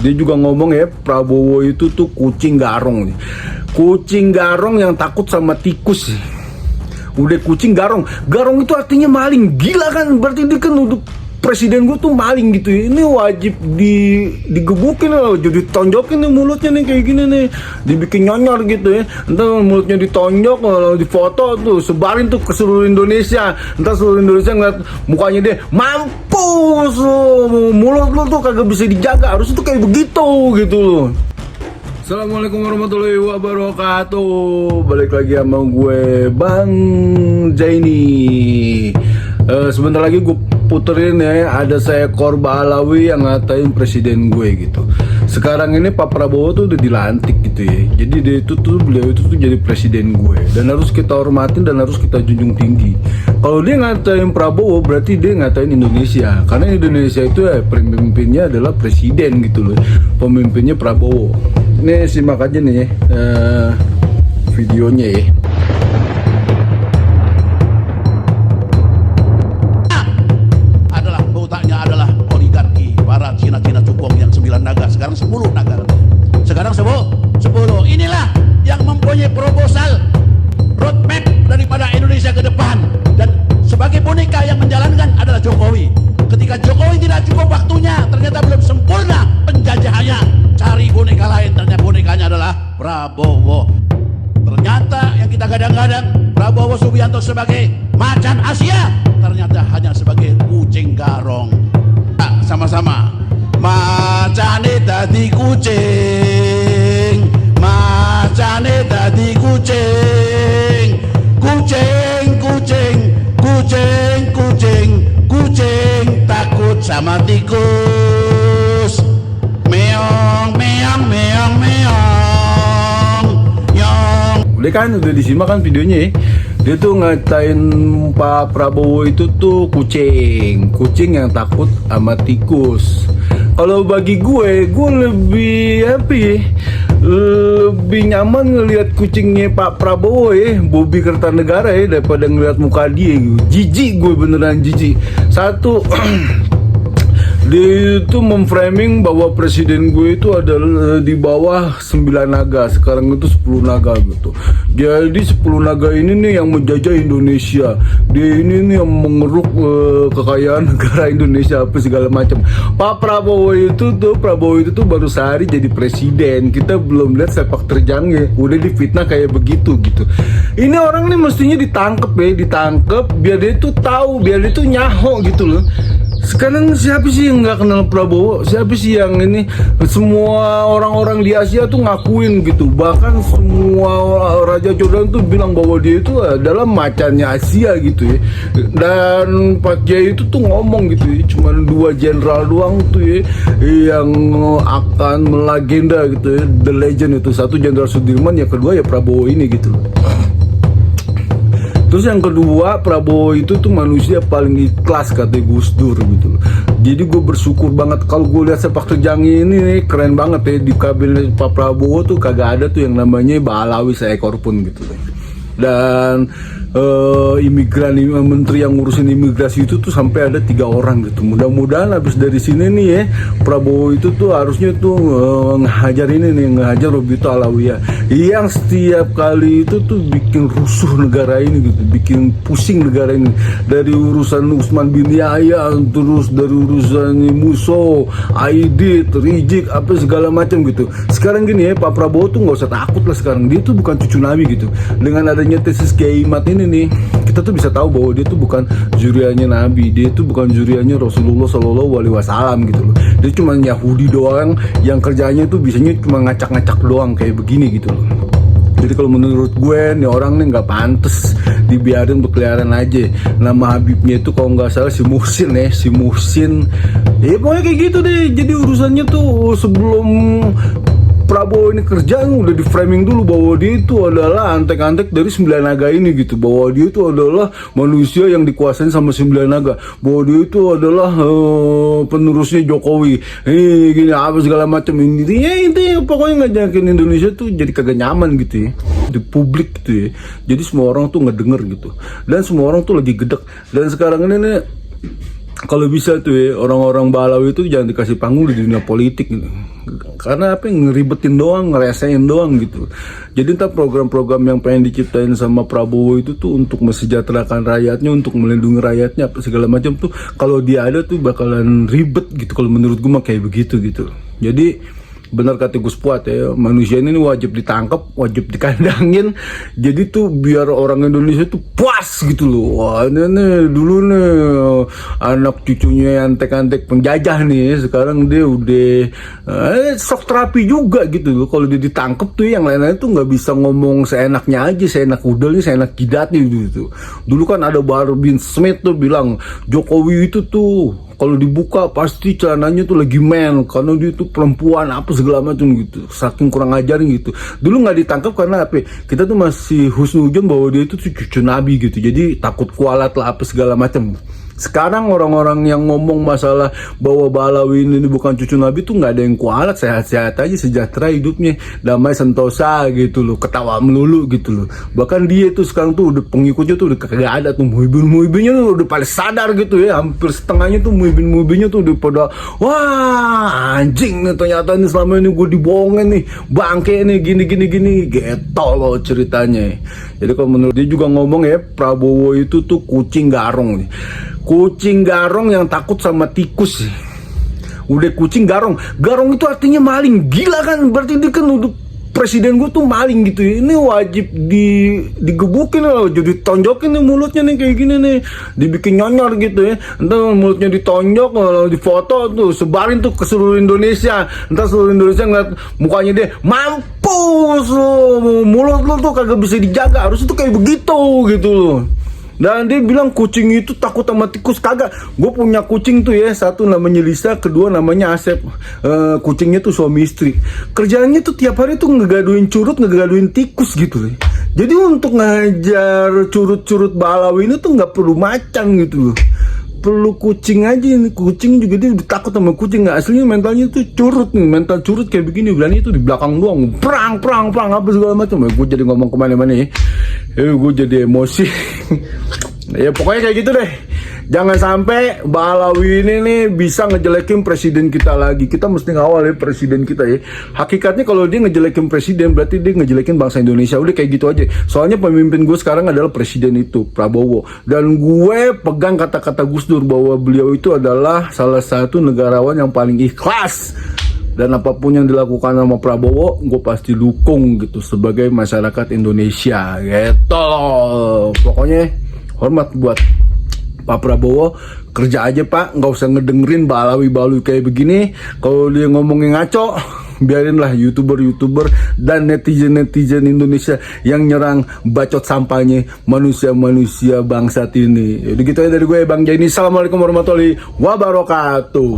Dia juga ngomong ya, Prabowo itu tuh kucing garong nih. Kucing garong yang takut sama tikus. Udah kucing garong. Garong itu artinya maling. Gila kan, berarti dia kan udah presiden gue tuh maling gitu ya. Ini wajib digebukin loh, jadi tonjokin nih mulutnya nih kayak gini nih, dibikin nyonyor gitu ya. Entar mulutnya ditonjok, difoto tuh, sebarin tuh ke seluruh Indonesia. Entar seluruh Indonesia ngeliat mukanya dia, mampus lo, mulut lo tuh kagak bisa dijaga, harusnya tuh kayak begitu gitu loh. Assalamualaikum warahmatullahi wabarakatuh. Balik lagi sama gue Bang Jaini. Sebentar lagi gue puterin ya, ada seekor balawi yang ngatain presiden gue gitu. Sekarang ini Pak Prabowo tuh udah dilantik gitu ya. Jadi beliau itu tuh jadi presiden gue, dan harus kita hormatin dan harus kita junjung tinggi. Kalau dia ngatain Prabowo berarti dia ngatain Indonesia, karena Indonesia itu ya pemimpinnya adalah presiden gitu loh. Pemimpinnya Prabowo. Ini simak aja nih videonya ya. Cina cukong yang 9 naga, sekarang 10 naga. Sekarang 10. Inilah yang mempunyai proposal roadmap daripada Indonesia ke depan. Dan sebagai boneka yang menjalankan adalah Jokowi. Ketika Jokowi tidak cukup waktunya, ternyata belum sempurna penjajahannya, cari boneka lain. Ternyata bonekanya adalah Prabowo. Ternyata yang kita gadang-gadang Prabowo Subianto sebagai macan Asia, ternyata hanya sebagai kucing garong. Sama-sama. Macane dadi kucing, macane dadi kucing, kucing, kucing, kucing, kucing, kucing takut sama tikus. Meong, meong, meong, meong, nyong. Udah kan, udah disimak kan videonya ya. Dia tuh ngatain Pak Prabowo itu tuh kucing yang takut sama tikus. Kalau bagi gue lebih lebih nyaman ngelihat kucingnya Pak Prabowo ya, Bobi Kertanegara ya, daripada ngelihat muka dia. Jijik gue, beneran jijik. Satu, dia itu memframing bahwa presiden gue itu adalah di bawah 9 naga, sekarang itu 10 naga gitu. Jadi 10 naga ini nih yang menjajah Indonesia. Dia ini nih yang mengeruk kekayaan negara Indonesia apa segala macam. Pak Prabowo itu tuh baru sehari jadi presiden. Kita belum lihat sepak terjangnya, udah difitnah kayak begitu gitu. Ini orang nih mestinya ditangkep biar dia tuh tahu, biar dia tuh nyaho gitu loh. Sekarang siapa sih yang nggak kenal Prabowo? Siapa sih yang ini? Semua orang-orang di Asia tuh ngakuin gitu. Bahkan semua Raja Jordan tuh bilang bahwa dia itu adalah macannya Asia gitu ya. Dan Pak Kiai itu tuh ngomong gitu ya. Cuman 2 jenderal doang tuh ya yang akan melegenda gitu ya. The legend itu, satu Jenderal Sudirman, yang kedua ya Prabowo ini gitu. Terus yang kedua, Prabowo itu tuh manusia paling ikhlas kata Gus Dur gitu loh. Jadi gue bersyukur banget kalau gue lihat sepak terjangnya ini nih, keren banget ya. Di kabinet Pak Prabowo tuh kagak ada tuh yang namanya balawi seekor pun gitu loh. Dan menteri yang ngurusin imigrasi itu tuh sampai ada 3 orang gitu. Mudah-mudahan habis dari sini nih ya, Prabowo itu tuh harusnya tuh ngehajar Robito Alawiyah yang setiap kali itu tuh bikin rusuh negara ini gitu, bikin pusing negara ini. Dari urusan Usman bin Yahya, terus dari urusan Muso, Aidit, Rizik, apa segala macam gitu. Sekarang gini ya, Pak Prabowo tuh nggak usah takut lah sekarang. Dia tuh bukan cucu Nabi gitu. Dengan adanya tesis Kiai Mat ini nih, kita tuh bisa tahu bahwa dia tuh bukan juriannya Nabi, dia tuh bukan juriannya Rasulullah Shallallahu Alaihi Wasallam gitu loh. Dia cuma Yahudi doang yang kerjanya tuh bisanya cuma ngacak-ngacak doang kayak begini gitu loh. Jadi kalau menurut gue nih orang nih nggak pantas dibiarin berkeliaran aja. Nama Habibnya itu kalau nggak salah si Muhsin ya pokoknya kayak gitu deh. Jadi urusannya tuh sebelum Prabowo ini kerjaan udah di framing dulu bahwa dia itu adalah antek-antek dari 9 naga ini gitu, bahwa dia itu adalah manusia yang dikuasain sama 9 naga, bahwa dia itu adalah penerusnya Jokowi, gini apa segala macam. Intinya pokoknya ngajakin Indonesia tuh jadi kagak nyaman gitu ya di publik gitu ya. Jadi semua orang tuh ngedenger gitu, dan semua orang tuh lagi gedek. Dan sekarang ini nih kalau bisa tuh ya orang-orang Balawi itu jangan dikasih panggung di dunia politik gitu. Karena apa, ngeribetin doang, ngeresain doang gitu. Jadi entah program-program yang pengen diciptain sama Prabowo itu tuh untuk mesejahterakan rakyatnya, untuk melindungi rakyatnya apa segala macam tuh, kalau dia ada tuh bakalan ribet gitu. Kalau menurut gue mah kayak begitu gitu. Jadi benar kata Gus Puat ya, manusia ini wajib ditangkap, wajib dikandangin. Jadi tuh biar orang Indonesia tuh puas gitu loh. Wah ini dulu nih anak cucunya yang antek-antek penjajah nih, sekarang dia udah shock terapi juga gitu loh. Kalau dia ditangkap tuh yang lain-lain tuh nggak bisa ngomong seenaknya aja, seenak udahnya, seenak jidatnya gitu. Dulu kan ada Bahar bin Smith tuh bilang Jokowi itu tuh kalau dibuka pasti celananya tuh lagi men, karena dia tuh perempuan apa segala macam gitu, saking kurang ajarin gitu. Dulu nggak ditangkap karena apa? Kita tuh masih husnuzon bahwa dia itu tuh cucu nabi gitu, jadi takut kualat lah apa segala macam. Sekarang orang-orang yang ngomong masalah bahwa Balawi ini bukan cucu Nabi tuh nggak ada yang kualat, sehat-sehat aja, sejahtera hidupnya, damai sentosa gitu loh, ketawa melulu gitu loh. Bahkan dia tuh sekarang tuh udah pengikutnya tuh udah kagak ada tuh, muhibin-muhibinnya tuh udah pada sadar gitu ya, hampir setengahnya tuh muhibin-muhibinnya tuh udah pada wah anjing nih, ternyata ini selama ini gue dibohongin nih, bangke nih gini gitu loh ceritanya. Jadi kalau menurut dia juga ngomong ya, Prabowo itu tuh kucing garong nih. Kucing garong yang takut sama tikus. Udah kucing garong. Garong itu artinya maling. Gila kan? Berarti dia kan udah presiden gue tuh maling gitu ya. Ini wajib digebukin loh. Jadi tonjokin nih mulutnya nih kayak gini nih. Dibikin nyonyor gitu ya. Entar mulutnya ditonjok, difoto tuh, sebarin tuh ke seluruh Indonesia. Entar seluruh Indonesia ngeliat mukanya dia, mampus lo, mulut lo tuh kagak bisa dijaga. Harusnya tuh kayak begitu gitu loh. Dan dia bilang kucing itu takut sama tikus. Kagak, gue punya kucing tuh ya, satu namanya Lisa, kedua namanya Asep. Kucingnya tuh suami istri. Kerjaannya tuh tiap hari tuh ngegaduin curut, ngegaduin tikus gitu ya. Jadi untuk ngajar curut-curut Balawi ini tuh nggak perlu macan gitu loh. Perlu kucing aja ini. Kucing juga dia takut sama kucing. Nggak, aslinya mentalnya tuh curut nih. Mental curut kayak begini. Berani itu di belakang doang. Perang apa segala macam. Gue jadi ngomong kemana-mana ya. Gue jadi emosi. Ya pokoknya kayak gitu deh. Jangan sampai Balawi ini nih bisa ngejelekin presiden kita lagi. Kita mesti ngawal ya presiden kita ya. Hakikatnya kalau dia ngejelekin presiden berarti dia ngejelekin bangsa Indonesia. Udah kayak gitu aja. Soalnya pemimpin gue sekarang adalah presiden itu, Prabowo. Dan gue pegang kata-kata Gus Dur bahwa beliau itu adalah salah satu negarawan yang paling ikhlas. Dan apapun yang dilakukan sama Prabowo, gue pasti dukung gitu sebagai masyarakat Indonesia gitu. Pokoknya hormat buat Pak Prabowo, kerja aja Pak, nggak usah ngedengerin Balawi kayak begini. Kalau dia ngomongin ngaco, biarinlah YouTuber dan netizen Indonesia yang nyerang bacot sampahnya manusia bangsat ini. Jadi gitu aja dari gue Bang Jaini. Assalamualaikum warahmatullahi wabarakatuh.